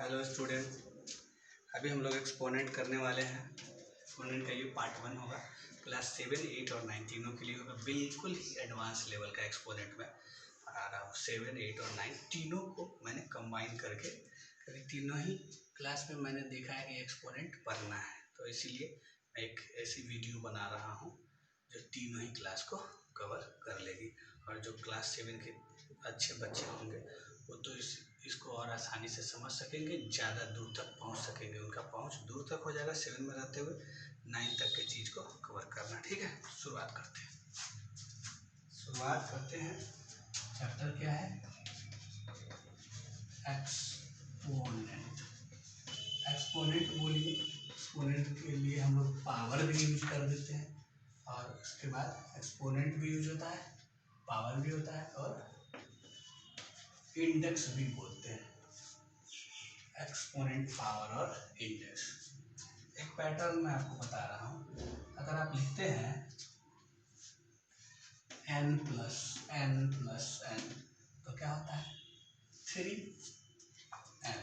Hello student, अभी हम लोग एक्सपोनेंट करने वाले हैं। एक्सपोनेंट का ये पार्ट 1 होगा। क्लास 7, 8 और 9 तीनों के लिए होगा। बिल्कुल ही एडवांस लेवल का एक्सपोनेंट में पढ़ा रहा हूँ। 7, 8 और 9 तीनों को मैंने कंबाइन करके, क्योंकि तीनों ही क्लास में मैंने देखा है कि एक्सपोनेंट पढ़ना है, तो इसीलिए मैं एक ऐसी वीडियो बना रहा हूँ जो तीनों ही क्लास को कवर कर लेगी। और जो क्लास 7 के अच्छे बच्चे होंगे वो तो इसको और आसानी से समझ सकेंगे, ज़्यादा दूर तक पहुंच सकेंगे। उनका पहुंच दूर तक हो जाएगा 7 में रहते हुए 9 तक के चीज़ को कवर करना। ठीक है, शुरुआत करते हैं। चैप्टर क्या है? एक्सपोनेंट। एक्सपोनेंट बोलिए, एक्सपोनेंट के लिए हम लोग पावर भी यूज कर देते हैं, और उसके बाद एक्सपोनेंट भी यूज होता है, पावर भी होता है, और इंडेक्स भी बोलते हैं। एक्सपोनेंट, पावर और इंडेक्स। एक पैटर्न मैं आपको बता रहा हूँ। अगर आप लिखते हैं n प्लस n तो क्या होता है? 3n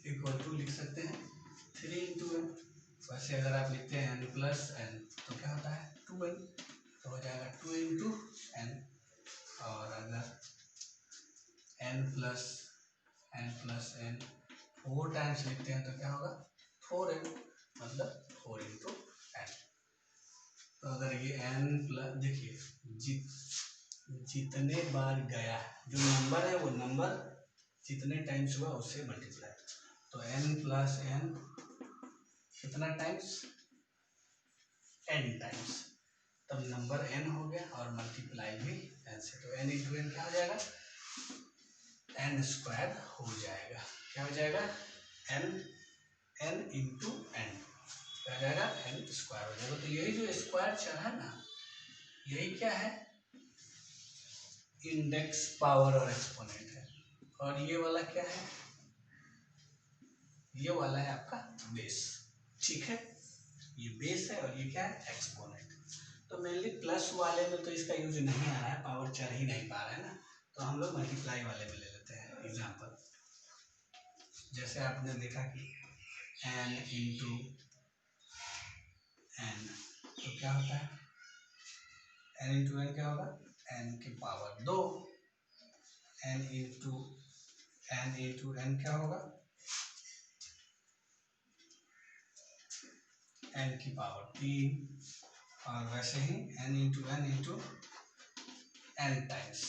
इक्वल टू लिख सकते हैं 3 इंटू n। वैसे अगर आप लिखते हैं n प्लस n तो क्या होता है? 2n, तो हो जाएगा 2 इंटू n। और अगर n प्लस n 4 टाइम्स लिखते हैं तो क्या होगा? 4n, मतलब 4 इंटू n। तो अगर ये n प्लस, देखिए जितने बार गया, जो नंबर है वो नंबर जितने टाइम्स हुआ उससे मल्टीप्लाई। तो n प्लस n कितना टाइम्स? n टाइम्स, तब नंबर n हो गया और मल्टीप्लाई भी n से। तो n इंटू n क्या हो जाएगा? n स्क्वायर हो जाएगा। क्या हो जाएगा? n इंटू n क्या हो जाएगा? n स्क्वायर हो जाएगा। तो यही जो स्क्वायर चढ़ा ना, यही क्या है? इंडेक्स, पावर और एक्सपोनेंट है। और ये वाला क्या है? ये वाला है आपका बेस। ठीक है, ये बेस है और ये क्या है? एक्सपोनेंट। तो मेनली प्लस वाले में तो इसका यूज नहीं आ रहा है, पावर चढ़ ही नहीं पा रहा है ना, तो हम लोग मल्टीप्लाई वाले में ले लेते हैं एग्जाम्पल। जैसे आपने देखा कि n इंटू n तो क्या होता है? n इंटू n क्या होगा? n की पावर 2। n इंटू n क्या होगा? n की पावर 3। और वैसे ही n इंटू n टाइम्स।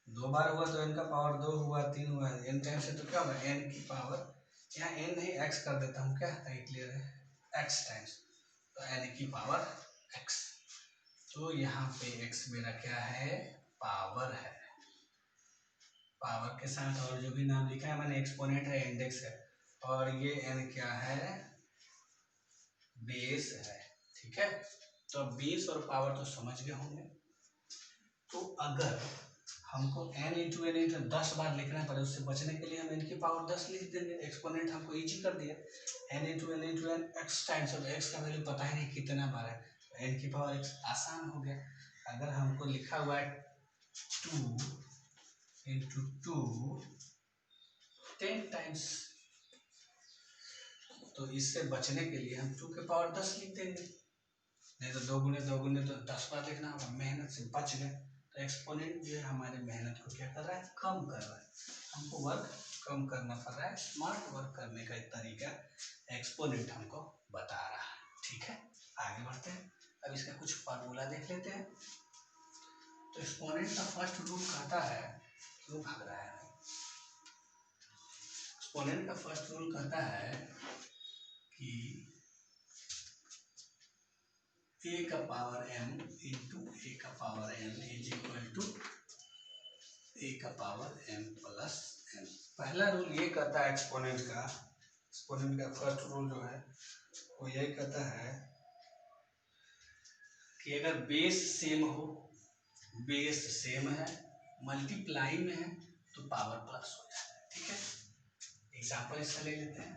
2 बार हुआ तो n का पावर 2 हुआ, 3 हुआ, n टाइम्स है तो क्या होगा? n की पावर, यहाँ n नहीं x कर देता हूँ, क्या है? क्लियर है? x टाइम्स, तो n की पावर x। तो यहाँ पे x मेरा क्या है? पावर है। पावर के साथ और जो भी नाम लिखा है मैंने, एक्सपोनेंट है, इंडेक्स है, और ये n क्या है? बेस है। ठीक है, तो बेस और पावर तो समझ गए होंगे। तो अगर हमको n इंटू 10 बार लिखना पड़े, उससे बचने के लिए हम n की पावर 10 लिख देंगे। एक्सपोनेंट हमको इजी कर दिया। n into n x times, अब x का वैल्यू पता ही नहीं कितना बार है, तो n की पावर x आसान हो गया। अगर हमको लिखा हुआ है 2 इंटू 2 10 टाइम्स, तो इससे बचने के लिए हम 2 के पावर 10 लिख देंगे। नहीं तो 2 गुने तो 10 बार लिखना होगा, मेहनत से बच गए। तो एक्सपोनेंट जो है हमारे मेहनत को क्या कर रहा है? कम कर रहा है। हमको वर्क कम करना पड़ रहा है। स्मार्ट वर्क करने का एक तरीका एक्सपोनेंट हमको बता रहा है। ठीक है, आगे बढ़ते हैं। अब इसका कुछ फार्मूला देख लेते हैं। तो एक्सपोनेंट का फर्स्ट रूल कहता है, क्यों भाग रहा है? एक्सपोनेंट का फर्स्ट रूल कहता है कि a का पावर m इंटू a का power n is equal to a का पावर m प्लस n। पहला रूल ये कहता है एक्सपोनेंट का फर्स्ट रूल जो है वो यही कहता है कि अगर बेस सेम हो, बेस सेम है, मल्टीप्लाई में है, तो पावर प्लस हो जाता है। ठीक है, एग्जाम्पल इसका ले लेते हैं।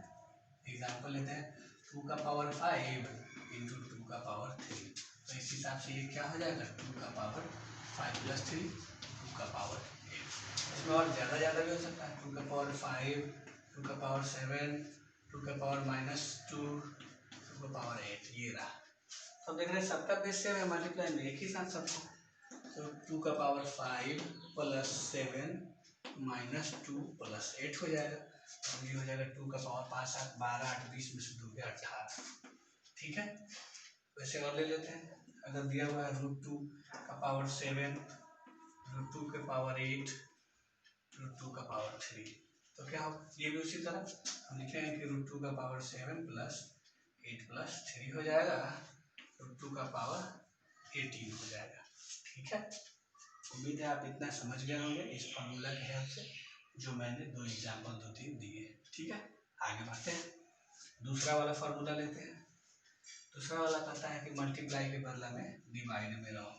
2 का पावर 5 इंटू 2 का पावर 3, तो इस हिसाब से ये क्या हो जाएगा? 2 का पावर 5 प्लस 3, 2 का पावर 8। इसमें और ज़्यादा भी हो सकता है, 2 का पावर 5, 2 का पावर 7, 2 का पावर -2, 2 का पावर 8, ये रहा। अब देख रहे हैं सबका बेस सेम है, मल्टीप्लाई में एक ही साथ सबको, तो 2 का पावर 5 + 7 -2 + 8 हो जाएगा। अब ये हो जाएगा 2 का पावर 5 7 12 8 20 में से 2 गया 18। ठीक है, वैसे और ले लेते हैं। अगर दिया हुआ है √2 का पावर 7, √2 के पावर 8, √2 का पावर 3, तो क्या हो, ये भी उसी तरह हम लिखेंगे कि √2 का पावर 7 + 8 + 3 हो जाएगा, √2 का पावर 18 हो जाएगा। ठीक है, उम्मीद है आप इतना समझ गए होंगे इस फार्मूला के हिसाब से, जो मैंने 2 एग्जाम्पल 2-3 दिए। ठीक है, आगे बढ़ते हैं, दूसरा वाला फार्मूला लेते हैं। दूसरा वाला कहता है कि मल्टीप्लाई के बदला में डिवाइड में रहो।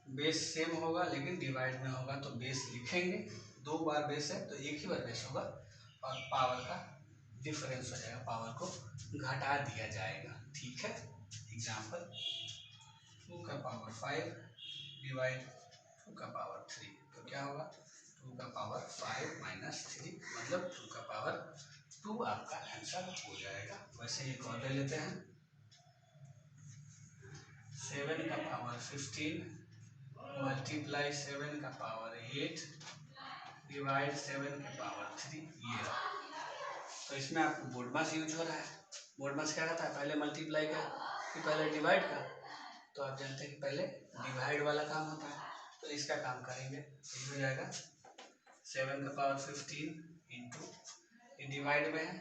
बेस सेम होगा लेकिन डिवाइड में होगा, तो बेस लिखेंगे, 2 बार बेस है तो एक ही बार बेस होगा, और पावर का डिफरेंस हो जाएगा, पावर को घटा दिया जाएगा। ठीक है, एग्जाम्पल 2 का पावर 5 डिवाइड 2 का पावर 3, तो क्या होगा, 2 का पावर 5 - 3 मतलब 2 का पावर 2 आपका आंसर हो जाएगा। वैसे एक और ले लेते हैं, 7 का पावर 15 मल्टीप्लाई 7 का पावर 8 डिवाइड 7 के पावर 3, ये रहा। तो इसमें आपको बोर्ड मास यूज हो रहा है। बोर्ड मास क्या रहता है, पहले मल्टीप्लाई का फिर पहले डिवाइड का, तो आप जानते हैं कि पहले डिवाइड वाला काम होता है, तो इसका काम करेंगे। ये हो जाएगा 7 का पावर 15 इंटू, ये डिवाइड में है,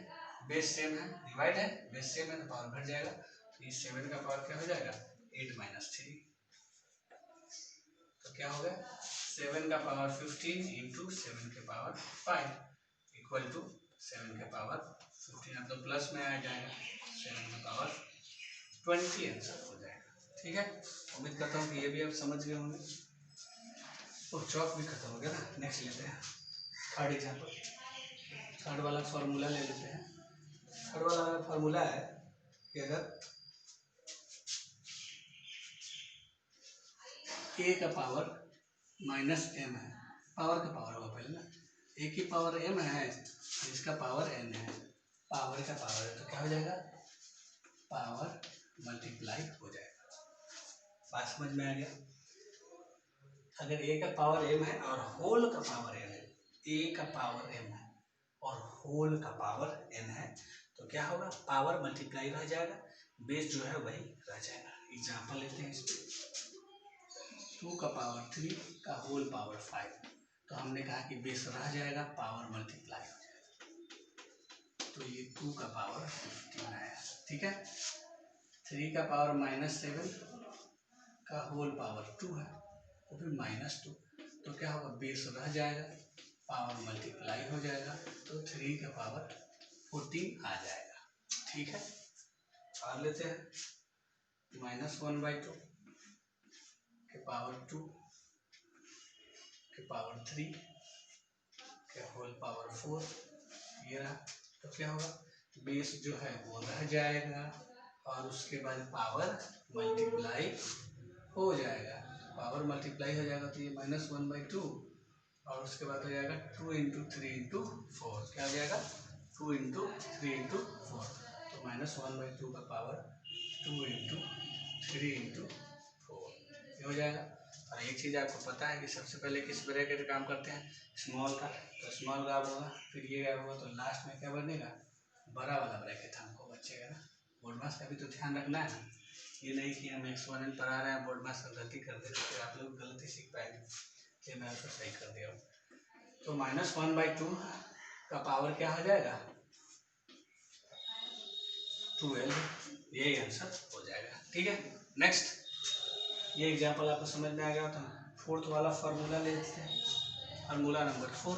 बेस सेम है, डिवाइड है बेस सेम है तो पावर घट जाएगा, तो इस 7 का पावर क्या हो जाएगा 8 - 3, तो क्या हो गया 7 का पावर 15 इंटू 7 के पावर 5 इक्वल टू 7 के पावर 15, अब तो प्लस में आ जाएगा, 7 के पावर 20 आंसर हो जाएगा। ठीक है, उम्मीद करता हूँ कि ये भी आप समझ गए होंगे। तो चौक भी खत्म हो गया ना, नेक्स्ट लेते हैं थर्ड एग्जाम्पल। थर्ड वाला फॉर्मूला ले लेते हैं। थर्ड वाला फॉर्मूला है कि अगर a का पावर -m है, पावर का पावर होगा पहले ना, a की पावर m है, इसका पावर n है, पावर का पावर है, तो क्या हो जाएगा, पावर मल्टीप्लाई हो जाएगा। बात समझ में आ गया। अगर a का पावर m है और होल का पावर n है, a का पावर m है और होल का पावर n है, तो क्या होगा, पावर मल्टीप्लाई रह जाएगा, बेस जो है वही रह जाएगा। एग्जाम्पल लेते हैं इसमें, 2 का पावर 3 का होल पावर 5, तो हमने कहा कि बेस रह जाएगा, पावर मल्टीप्लाई हो जाएगा, तो ये 2 का पावर 15 आया। ठीक है, 3 का पावर -7 का होल पावर 2 है, वो भी -2, तो क्या होगा, बेस रह जाएगा, पावर मल्टीप्लाई हो जाएगा, तो 3 का पावर 14 आ जाएगा। ठीक है, और लेते हैं -1/2 के पावर 2 के पावर 3 के होल पावर 4, ये रहा। तो क्या होगा, बेस जो है वो रह जाएगा और उसके बाद पावर मल्टीप्लाई हो जाएगा, पावर मल्टीप्लाई हो जाएगा, तो ये -1/2 और उसके बाद हो जाएगा 2 × 3 × 4, क्या हो जाएगा 2 × 3 × 4, तो -1/2 का पावर 2 × 3 × 4 ये हो जाएगा। और एक चीज़ आपको पता है कि सबसे पहले किस ब्रैकेट काम करते हैं, स्मॉल का, तो स्मॉल गायब होगा, फिर ये गायब होगा, तो लास्ट में क्या बनेगा, बड़ा वाला ब्रैकेट हमको बचेगा ना। बोर्ड मास का भी तो ध्यान रखना है ना, ये नहीं कि हम एक्सपोनेंट पढ़ा रहे हैं बोर्ड मास का गलती कर दे, फिर आप लोग गलती सीख पाएंगे, इसलिए मैं उसको सही कर दिया हूँ। तो -1/2 का पावर क्या हो जाएगा 12, यही आंसर हो जाएगा। ठीक है, नेक्स्ट, ये एग्जाम्पल आपको समझ में आ गया था। फोर्थ वाला फार्मूला ले लेते हैं, फार्मूला नंबर 4।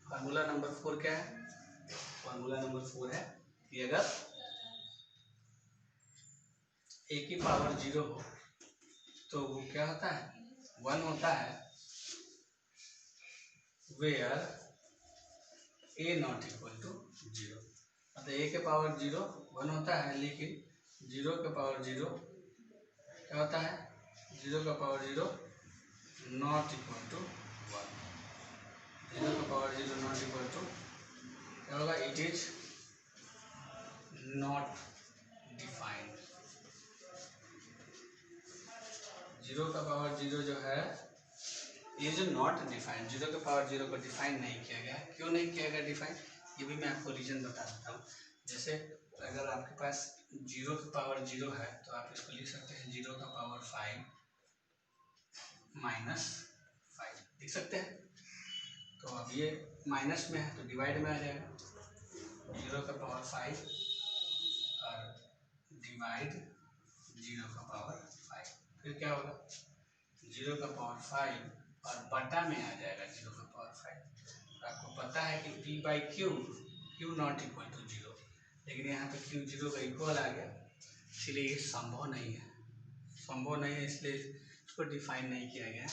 फार्मूला नंबर 4 क्या है, फार्मूला नंबर 4 है कि अगर a की पावर 0 हो तो वो क्या होता है 1 होता है, where a not equal to 0, मतलब a के पावर 0 1 होता है, लेकिन 0 के पावर 0 क्या होता है 0 का पावर 0 नॉट इक्वल टू 1, 0 का पावर 0 नॉट इक्वल टू क्या होगा, इट इज नॉट डिफाइंड। 0 का पावर 0 जो है इज नॉट डिफाइंड, 0 का पावर 0 को डिफाइन नहीं किया गया। क्यों नहीं किया गया डिफाइन, ये भी मैं आपको रीजन बता देता हूँ। जैसे अगर आपके पास 0 का पावर 0 है तो आप इसको लिख सकते हैं 0 का पावर 5 माइनस 5 लिख सकते हैं। तो अब ये माइनस में है तो डिवाइड में आ जाएगा, 0 का पावर 5 और डिवाइड 0 का पावर 5, फिर क्या होगा 0 का पावर 5 और बटा में आ जाएगा 0 का पावर 5। आपको पता है कि p by q not equal to 0, लेकिन यहाँ पे q 0 का इक्वल आ गया, इसलिए ये संभव नहीं है, संभव नहीं है, इसलिए इसको डिफाइन नहीं किया गया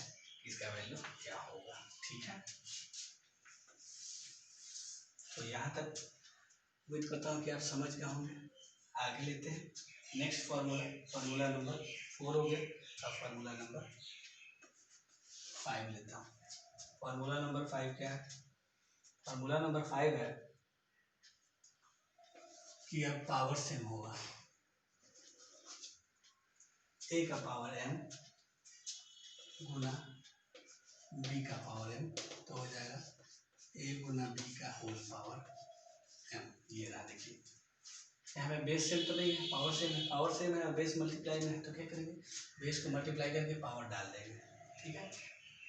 इसका वैल्यू क्या होगा। ठीक है, तो यहाँ तक उम्मीद करता हूँ कि आप समझ गए होंगे। आगे लेते हैं नेक्स्ट फार्मूला नंबर 4 हो गया, अब फार्मूला नंबर 5 लेता हूँ। फार्मूला नंबर 5 क्या है, फार्मूला नंबर 5 है कि अब पावर सेम होगा, a का पावर m गुना b का पावर m, तो हो जाएगा a गुना b का होल पावर m। ये रहा, देखिए यहाँ पे बेस सेम तो नहीं है, पावर सेम है, पावर सेम है और बेस मल्टीप्लाई में है, तो क्या करेंगे बेस को मल्टीप्लाई करके पावर डाल देंगे। ठीक है,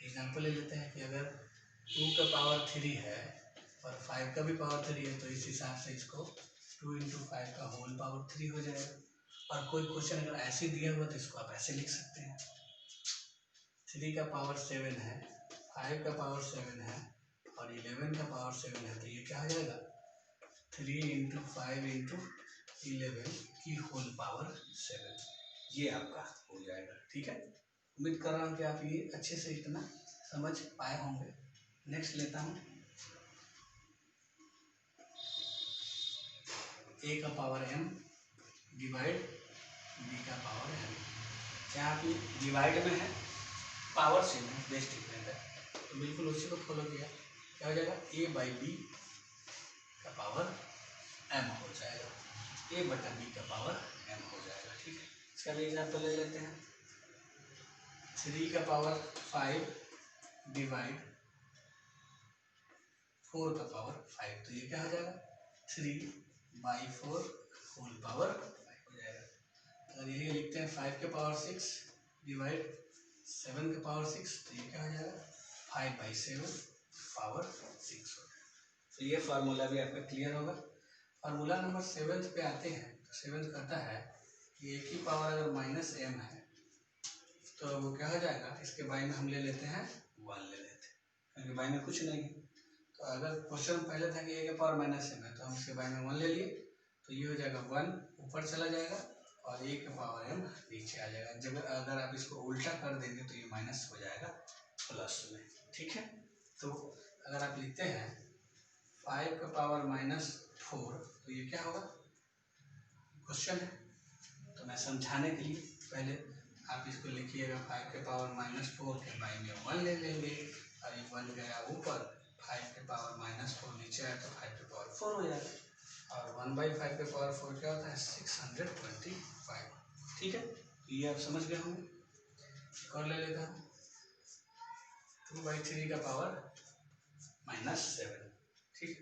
एग्जाम्पल ले लेते हैं कि अगर 2 का पावर 3 है और 5 का भी पावर 3 है, तो इस हिसाब से इसको 2 इंटू 5 का होल पावर 3 हो जाएगा। और कोई क्वेश्चन अगर ऐसे दिया हुआ तो इसको आप ऐसे लिख सकते हैं, 3 का पावर 7 है, 5 का पावर 7 है और 11 का पावर 7 है, तो ये क्या हो जाएगा 3 इंटू 5 इंटू 11 की होल पावर 7, ये आपका हो जाएगा। ठीक है, उम्मीद कर रहा हूँ कि आप ये अच्छे से इतना समझ पाए होंगे। नेक्स्ट लेता हूँ a का पावर m डिवाइड b का पावर m। यहाँ पे डिवाइड में है, पावर सेम है, बेस डिफरेंट है, तो बिल्कुल उसी को फॉलो किया, क्या हो जाएगा a बाई बी का पावर m हो जाएगा, a बटा b का पावर m हो जाएगा। ठीक है, इसका भी एग्जाम्पल ले लेते हैं, 3 का पावर 5 डिवाइड 4 का पावर 5, तो ये क्या हो जाएगा 3 बाई 4 होल पावर 5 हो जाएगा। अगर यही लिखते हैं 5 के पावर 6 डिवाइड 7 के पावर 6, तो ये क्या हो जाएगा 5 बाई 7 पावर 6 हो जाएगा। तो ये फार्मूला भी आपका क्लियर होगा। फार्मूला नंबर 7 पे आते हैं, तो 7 कहता है कि एक ही पावर अगर माइनस m है तो वो क्या हो जाएगा, इसके बाई में हम ले लेते हैं 1 ले लेते हैं, क्योंकि बाई में कुछ नहीं है। तो अगर क्वेश्चन पहले था कि a के पावर माइनस m है, तो हम इसके बाई में 1 ले लिए, तो ये हो जाएगा 1 ऊपर चला जाएगा और a के पावर m नीचे आ जाएगा। जब अगर आप इसको उल्टा कर देंगे तो ये माइनस हो जाएगा प्लस में। ठीक है, तो अगर आप लिखते हैं 5 का पावर माइनस 4, तो ये क्या होगा, क्वेश्चन है तो मैं समझाने के लिए पहले आप इसको लिखिएगा, 5 के पावर माइनस 4 के बाई में 1 ले लेंगे और ये 1 गया ऊपर, 5 के पावर माइनस 4 नीचे आया तो 5 के पावर 4 हो जाएगा, और 1 बाई 5 के पावर 4 क्या होता है 625। ठीक है, तो ये आप समझ गए होंगे। एक और ले लेता हूँ, 2 बाई 3 का पावर माइनस 7। ठीक,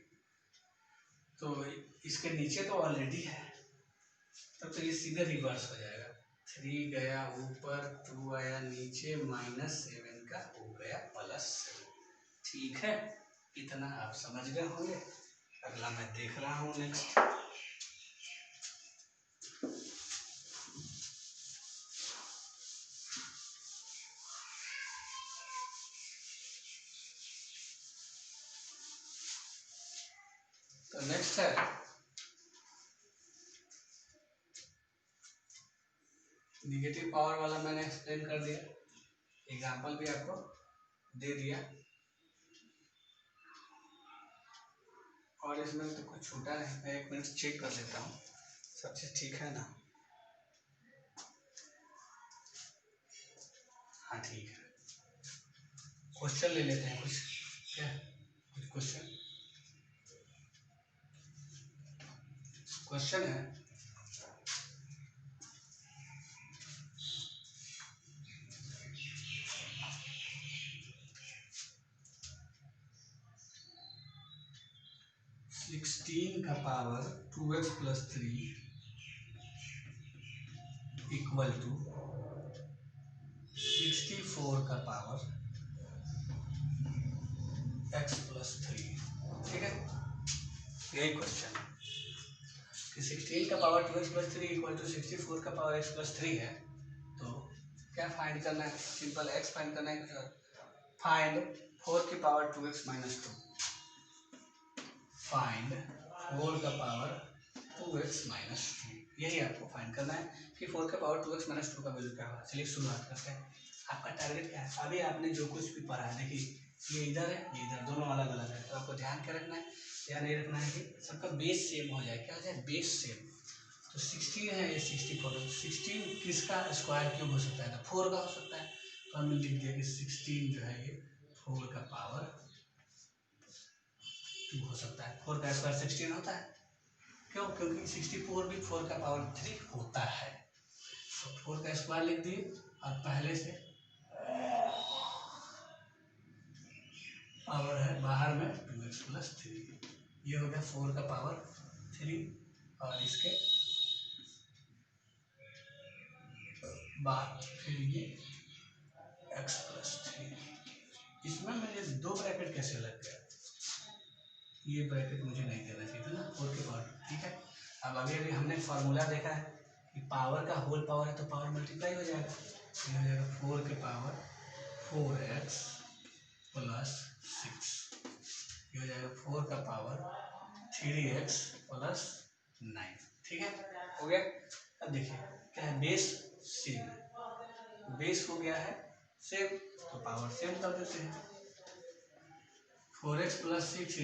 तो इसके नीचे तो ऑलरेडी है, तब तो ये सीधे रिवर्स हो जाएगा, 3 गया ऊपर, 2 आया नीचे, माइनस 7 का हो गया प्लस 7। ठीक है, इतना आप समझ गए होंगे। अगला मैं देख रहा हूँ नेक्स्ट। तो नेक्स्ट है निगेटिव पावर वाला, मैंने एक्सप्लेन कर दिया, एग्जाम्पल भी आपको दे दिया, और इसमें तो कुछ छूटा नहीं। मैं 1 मिनट चेक कर लेता हूँ सब चीज़ ठीक है ना। क्वेश्चन ले लेते हैं कुछ, क्या कुछ क्वेश्चन है। सिक्सटीन का पावर 2x + 3 इक्वल टू 64 का पावर x + 3। ठीक है, यही क्वेश्चन है कि 16 का पावर 2x + 3 इक्वल टू 64 का पावर x + 3 है। तो क्या फाइंड करना है? सिंपल x फाइंड करना है। फाइंड 4 की पावर 2x - 2। फाइंड 4 का पावर 2x - 2, यही आपको फाइंड करना है कि 4 का पावर 2x - 2 का वैल्यू क्या होगा। चलिए शुरुआत करते हैं। आपका टारगेट क्या है? अभी आपने जो कुछ भी पढ़ा है, देखिए ये इधर है, ये इधर, दोनों अलग अलग है। तो आपको ध्यान क्या रखना है, ध्यान ये रखना है कि सबका बेस सेम हो जाए। क्या हो जाए? Base same. तो 16 है, ये 64 है। 16 किसका स्क्वायर क्यूब हो सकता है? तो 4 का हो सकता है। तो हमने लिख दिया कि 16 जो है ये 4 का पावर 2 हो सकता है। 4 का स्क्वायर 16 होता है। क्यों? क्योंकि 64 भी 4 का पावर 3 होता है। तो 4 का स्क्वायर लिख दिए और पहले से पावर है बाहर में 2x + 3। ये हो गया 4 का पावर 3 और इसके बाद फिर ये x + 3। इसमें मुझे 2 ब्रैकेट कैसे लग गया? ये ब्रैकेट मुझे नहीं देना चाहिए था ना, 4 के पावर। ठीक है, अब अभी हमने फार्मूला देखा है कि पावर का होल पावर है तो पावर मल्टीप्लाई हो जाएगा। ये हो जाएगा 4 के पावर 4x + 6। ये हो जाएगा 4 का पावर 3x + 9। ठीक है, हो गया। अब देखिए क्या है, बेस सेम है, बेस हो गया है सेम, तो पावर सेम कर देते हैं। 4x + 6 =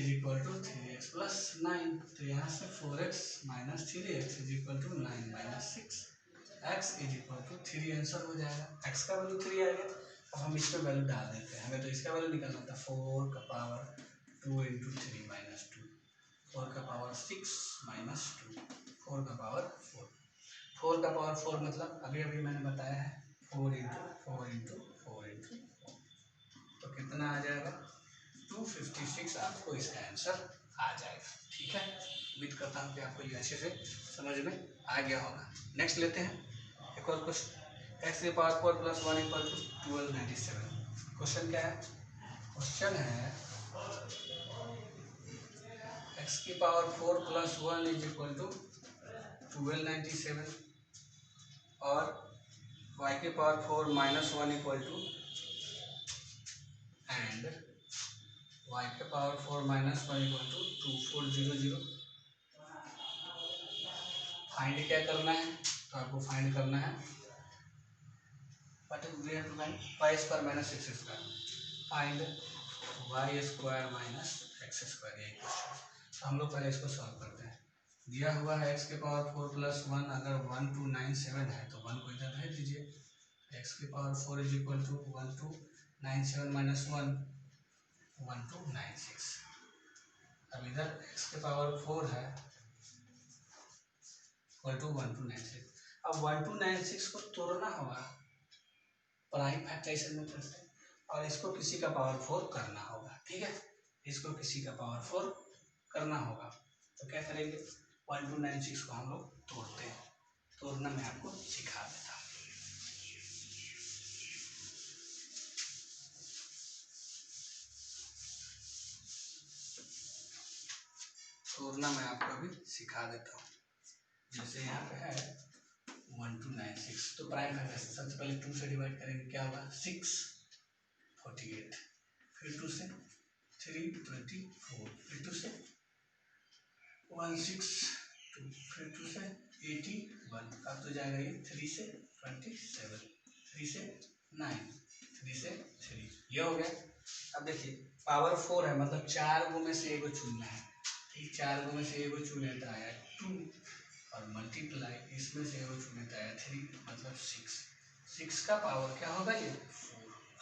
3x + 9। तो यहाँ से 4x - 3x = 9 - 6, x = 3 आंसर हो जाएगा। x का वैल्यू 3 आ गया। अब हम इसमें वैल्यू डाल देते हैं, हमें तो इसका वैल्यू निकालना था। 4 का पावर 2 × 3 - 2, 4 का पावर 6 - 2, 4 का पावर 4। 4 का पावर 4 मतलब अभी अभी मैंने बताया है 4 × 4 × 4 × 4। तो कितना आ जाएगा? 256 आपको इसका आंसर आ जाएगा। ठीक है, उम्मीद करता हूँ कि आपको ये अच्छे से समझ में आ गया होगा। नेक्स्ट लेते हैं एक और क्वेश्चन। x की पावर 4 + 1 = 1297। क्वेश्चन क्या है? क्वेश्चन है x की पावर 4 + 1 = 1297 और y की पावर 4 - 1 = and y के पावर 4 - 1 = 2400। फाइंड क्या करना है? तो आपको फाइंड करना है what is we have to find y² - x²। Find y² - x²। यही क्वेश्चन। तो हम लोग पहले इसको सॉल्व करते हैं। दिया हुआ है x के पावर 4 + 1, अगर 1297 है तो 1 को इधर भेज दीजिए। x की पावर 4 = 1297 - 1 1296। अब इधर x के पावर 4 है = 1296। अब 1296 को तोड़ना होगा प्राइम फैक्टराइजेशन मेथड से और इसको किसी का पावर 4 करना होगा। ठीक है, इसको किसी का पावर 4 करना होगा। तो क्या करेंगे? 1296 को हम लोग तोड़ते हैं। तोड़ना मैं आपको सिखा देता हूँ। तोड़ना मैं आपको अभी सिखा देता हूँ। जैसे यहाँ पे है 1296, तो प्राइम फैक्टराइजेशन सबसे पहले 2 से डिवाइड करेंगे, क्या होगा? 6 48, फिर 2 से 3 24, फिर 2 से 162, फिर 2 से 81। अब तो जाएगा ये 3 से 27, 3 से 9, 3 से 3। ये हो गया। अब देखिए पावर 4 है मतलब 4 गो में से एगो चुनना है। ठीक, 4 गो में से एगो चुने तो आया 2 और मल्टीप्लाई इसमें से एगो चुने तो आया 3 मतलब 6। 6 का पावर क्या होगा? ये 4 होगा।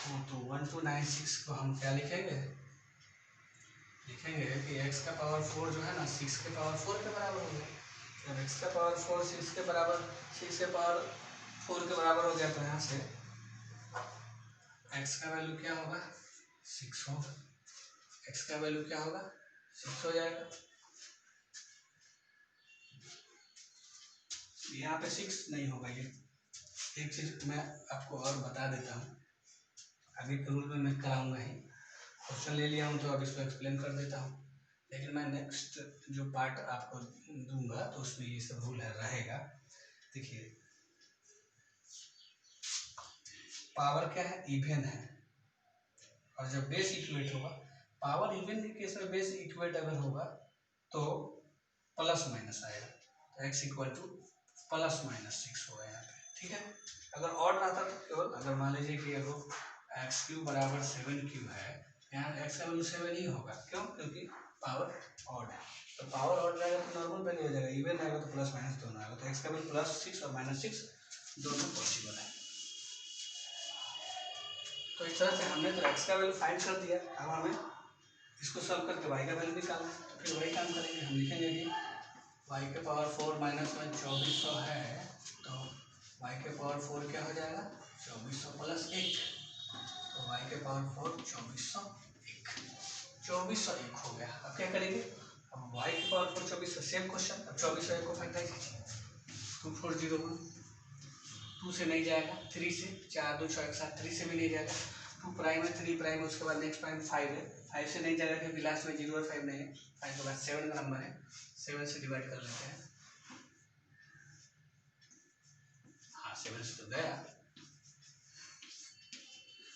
तो 1296 को हम क्या लिखेंगे, लिखेंगे कि x का पावर 4 जो है ना 6 के पावर 4 के बराबर हो गया। जब x का पावर 4 6 के बराबर 6 के पावर 4 के बराबर हो गया तो यहाँ से x का वैल्यू क्या होगा 6 होगा, x का वैल्यू क्या होगा 6 हो जाएगा। यहाँ पे 6 नहीं होगा। ये एक चीज मैं आपको और बता देता हूँ, अभी के रूल में मैं कराऊंगा ही, क्वेश्चन ले लिया हूँ तो अब इसको एक्सप्लेन कर देता हूँ, लेकिन मैं नेक्स्ट जो पार्ट आपको दूंगा तो उसमें ये सब रूल है रहेगा। देखिए पावर क्या है, इवन है, और जब बेस इक्वेट होगा, पावर इवन के केस में बेस इक्वेट अगर होगा तो प्लस माइनस आएगा, तो x equal two plus minus 6 होगा यहाँ पे, ठीक है। अगर ऑड आता तो केवल, अगर मान लीजिए कि अगर एक्स क्यूब बराबर 7 क्यूब है, यहाँ x का वैल्यू 7 ही होगा, क्यों, क्योंकि पावर ऑड है। तो पावर ऑड रहेगा तो नॉर्मल वैल्यू हो जाएगा, इवन रहेगा तो प्लस माइनस दोनों आएगा, तो x का वैल्यू +6 और -6 दोनों पॉसिबल है। तो इस तरह से हमने तो x का वैल्यू फाइंड कर दिया, अब हमें इसको सॉल्व करके y का वैल्यू निकालना है, तो फिर वही काम करेंगे। हम लिखेंगे कि y के पावर 4 - 1 2400 है, तो y के पावर 4 क्या हो जाएगा 2400 + 1, तो y के पावर 4 2401 हो गया। अब क्या करेंगे, अब y के पावर 4 2400 सेम क्वेश्चन, अब 2401 को फैक्टराइज कीजिए, 2401 2 से नहीं जाएगा, 3 से 4 2 6 1 7 3 से भी नहीं जाएगा, 2 प्राइम है 3 प्राइम है, उसके बाद नेक्स्ट प्राइम 5 है, 5 से नहीं जाएगा क्योंकि लास्ट में 0 और 5 नहीं है, 5 के बाद 7 का नंबर है, 7 से डिवाइड कर लेते हैं, हाँ 7 से तो गया,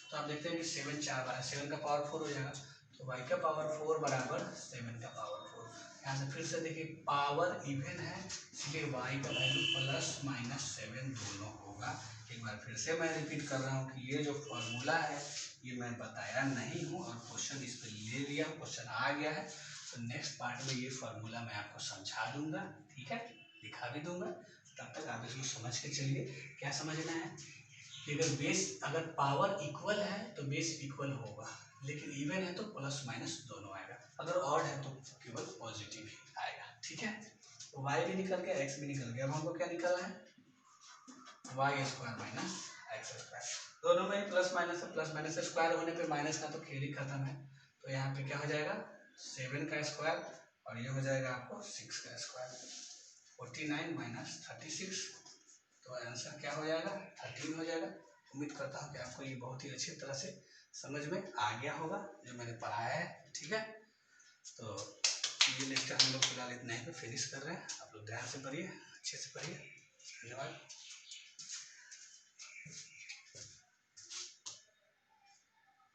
तो आप देखते हैं कि 7 4 बार 7 का पावर 4 हो जाएगा, तो y का पावर 4 बराबर 7 का पावर 4। यहाँ से फिर से देखिए पावर इवन है, इसलिए y का वैल्यू ±7 दोनों होगा। एक बार फिर से मैं रिपीट कर रहा हूँ कि ये जो फॉर्मूला है ये मैं बताया नहीं हूँ, और क्वेश्चन इस पर ले लिया, क्वेश्चन आ गया है, तो नेक्स्ट पार्ट में ये फॉर्मूला मैं आपको समझा दूंगा, ठीक है, दिखा भी दूंगा। तब तक आप इसको समझ के चलिए। क्या समझना है कि अगर बेस, अगर पावर इक्वल है तो बेस इक्वल होगा, लेकिन इवन है तो प्लस माइनस दोनों आएगा, अगर ऑड है तो केवल पॉजिटिव ही आएगा, ठीक है। तो y भी निकल गया, x भी निकल गया, अब हमको क्या निकालना है y² - x², दोनों में प्लस माइनस है, प्लस माइनस स्क्वायर होने पे माइनस का तो खेल ही खत्म है, तो यहाँ पे क्या हो जाएगा 7 का स्क्वायर, और ये हो जाएगा आपको 6 का स्क्वायर, 49 - 36, तो आंसर क्या हो जाएगा 13 हो जाएगा। उम्मीद करता हूँ कि आपको ये बहुत ही अच्छी तरह से समझ में आ गया होगा जो मैंने पढ़ाया है, ठीक है। तो ये लेक्चर हम लोग फिलहाल इतना ही पे फिनिश कर रहे हैं, आप लोग ध्यान से पढ़िए, अच्छे से पढ़िए, धन्यवाद।